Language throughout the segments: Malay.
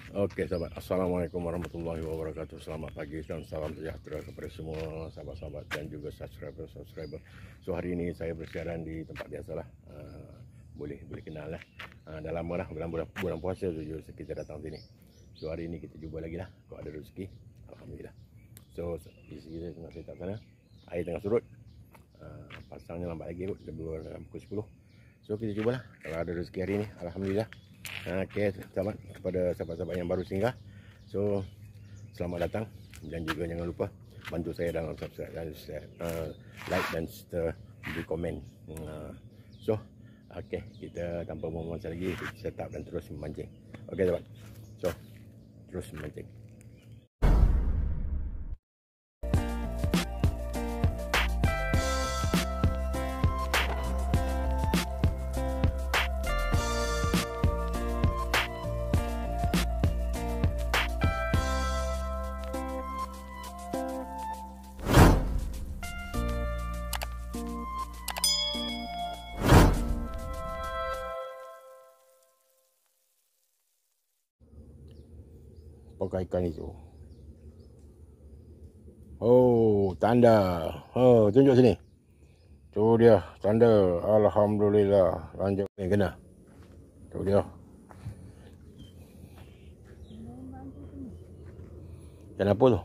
Oke sahabat, Assalamualaikum warahmatullahi wabarakatuh. Selamat pagi dan salam sejahtera kepada semua sahabat-sahabat dan juga subscriber. So hari ini saya bersiaran di tempat biasalah. Boleh kenal lah. Dah lama lah bulan puasa tu kita datang sini. So hari ini kita jumpa lagi lah. Kalau ada rezeki, alhamdulillah. So di sini saya tengah setak sana. Air tengah surut. Pasangnya lambat lagi kot, lebih dalam pukul 10. So kita cubalah kalau ada rezeki hari ini, alhamdulillah. Okay, selamat kepada sahabat-sahabat yang baru singgah. So selamat datang dan juga jangan lupa bantu saya dalam subscribe dan like dan di komen. So okay, kita tanpa membuang masa lagi set up dan terus memancing. Okay sahabat, so terus memancing. Pakai ikan itu. Oh, tanda. Oh, tunjuk sini. Tu dia, tanda. Alhamdulillah. Lanjut ni kena. Tu dia. Dan apa tu?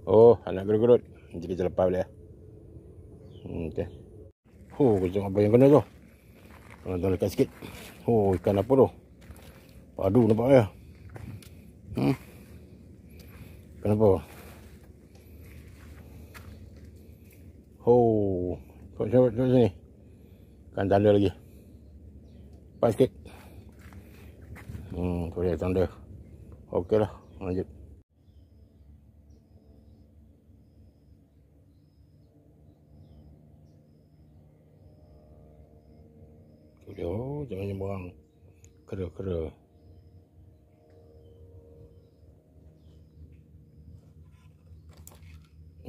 Oh, anak gerut-gerut. Nanti kita lepas balik. Okey. Oh, kita tengok apa yang kena tu. Tuan dekat sikit. Oh, ikan apa tu? Padu nampak ya. Ikan apa? Oh, tengok sini. Ikan tanda lagi. Pas sikit. Tu dia tanda. Okey lah, lanjut. Oh, jangan nyebrang. Kera.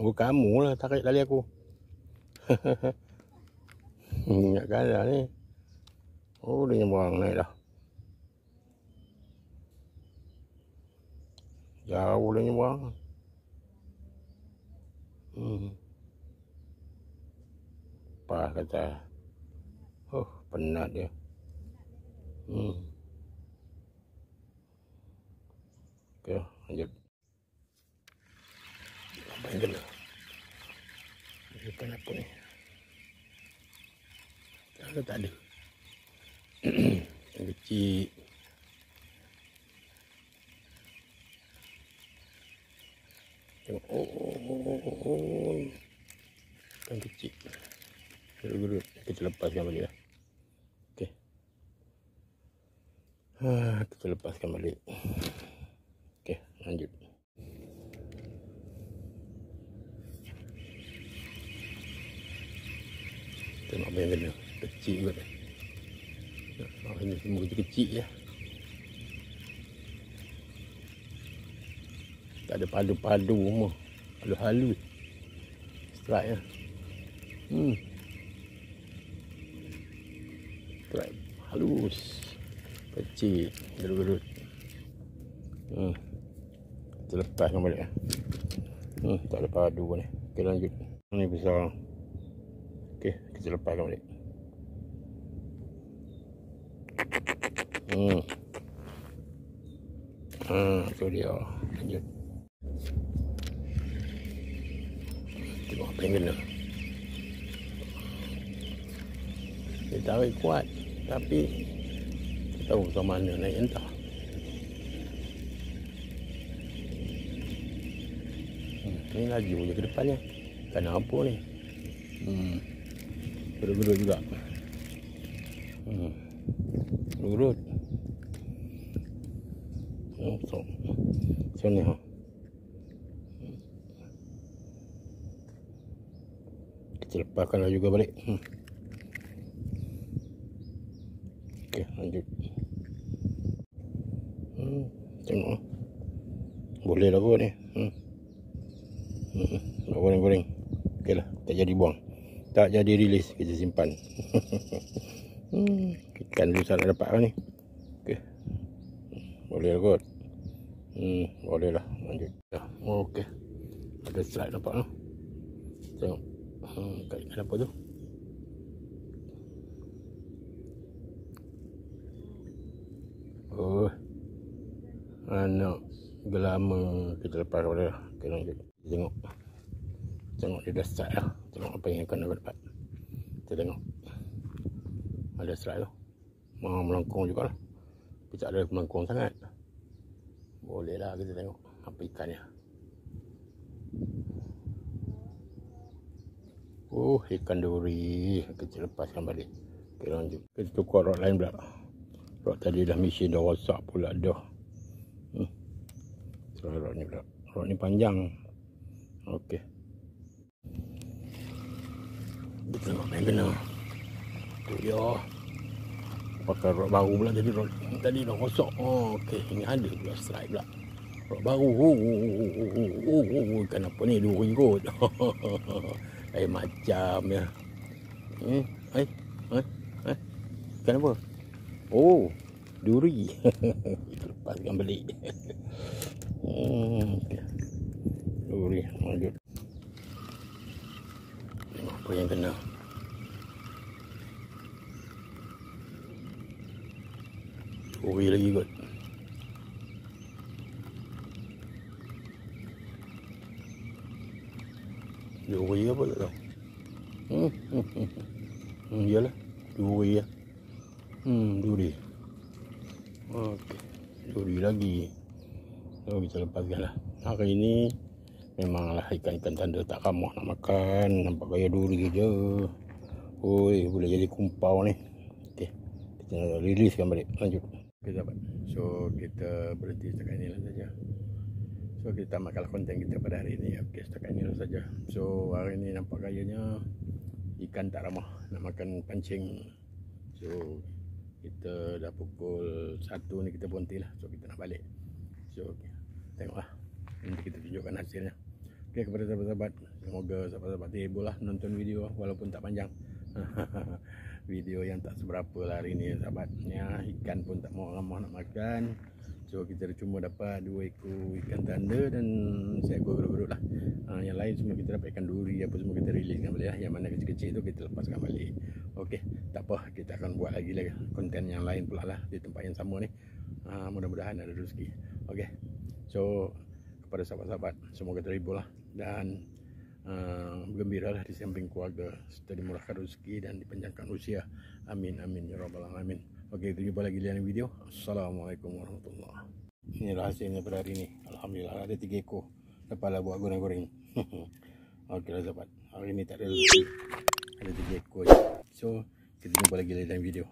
Oh, kamu lah tarik tali aku. Ingat kalah ni. Oh, dia nyebrang naik dah. Jauh dia nyebrang. Pas kata. Oh, penat dia. Okey, lanjut. Apa yang kena? Ikan apa ni? Tak ada. Yang kecil. Tengok. Oh. Ikan kecil. Gerut-gerut. Kita lepaskan balik lah. Okey. Kita lepaskan balik. Okey, lanjut. Tengok apa yang kena. Kecil kot. Ini semua kecil je. Tak ada padu-padu semua. Halus-halus. Strike lah. Strike halus. Kecil. Gerut-gerut. Kita lepaskan balik lah. Tak ada padu pun ni. Okey, lanjut. Ni besar. Okey, kita lepaskan balik. Tu dia. Lanjut. Tengok apa yang kena. Dia tarik kuat. Tapi tak tahu ke mana naik entah. Ni lagi punya ke depannya. Kan apa ni? Gerut-gerut juga. Gerut. So ni ha. Kita lepaskanlah juga balik. Okey, lanjut. Tengok. Boleh lah kot ni. Nak goreng-goreng. Okey lah, tak jadi buang. Tak jadi rilis, kita simpan. Ikan susah nak dapat ni. Okey. Boleh kot. Boleh lah. Lanjut. Okey. Ada strike nampak lah. Tengok. Kat ikan apa tu? Oh. Anak gelama kita lepas boleh lah. Okey, lanjut. Tengok. Tengok dia dah strike lah. Tengok apa yang akan dapat. Kita tengok. Ada strike tu. Melengkung juga lah. Tapi tak ada melengkung sangat. Boleh lah kita tengok apa ikannya. Oh, ikan duri. Kita lepaskan balik. Okey, lanjut. Kita tukar rod lain pula. Rod tadi dah mesin dah rosak pula dah. Rod ni pula. Rod ni panjang. Okey. Kita tengok main kena. Tu dia. Pakai rod baru pula jadi rod tadi dah rosak. Okey, ini ada pula strike pula. Rod baru. Ikan apa ni? Duri kot. Macam ya. Ikan apa? Oh, duri. Kita lepaskan balik. Okay. Duri, lanjut. Tengok apa yang kena. Duri lagi kot. Duri apa tak tahu. Iyalah, duri ya. Duri. Okey, duri lagi. So kita lepaskan lah. Hari ini memanglah ikan-ikan tanda tak ramah nak makan. Nampak gaya duri je. Oi, boleh jadi kumpau ni. Okey, kita riliskan balik. Lanjut. Okey sahabat. So kita berhenti setakat inilah saja. So kita tamatkanlah konten kita pada hari ini. Okey, setakat inilah saja. So hari ini nampak gayanya ikan tak ramah nak makan pancing. So kita dah pukul 1 ni kita berhenti lah. So kita nak balik. So tengoklah. Nanti kita tunjukkan hasilnya. Okey, kepada sahabat-sahabat, semoga sahabat-sahabat terhibur lah nonton video walaupun tak panjang. Video yang tak seberapa lah hari ni sahabatnya. Ikan pun tak mau ramah nak makan. So kita cuma dapat 2 ekor ikan tanda dan seekor gerut-gerut lah. Yang lain semua kita dapat ikan duri apa semua kita riliskan balik lah. Yang mana kecil-kecil tu kita lepaskan balik. Okey, tak apa, kita akan buat lagi konten yang lain pula lah di tempat yang sama ni. Mudah-mudahan ada rezeki. Okey, so kepada sahabat-sahabat semoga terhibur lah dan bergembira lah di samping keluarga serta dimurahkan rezeki dan dipanjangkan usia. Amin amin ya rabbal alamin. Okey, kita jumpa lagi di lain video. Assalamualaikum warahmatullahi wabarakatuh. Ini hasilnya pada hari ini. Alhamdulillah ada 3 ekor. Dapatlah buat goreng-goreng. Okey lah sahabat. Hari ini tak ada rezeki. Ada 3 ekor je. So kita jumpa lagi di lain video.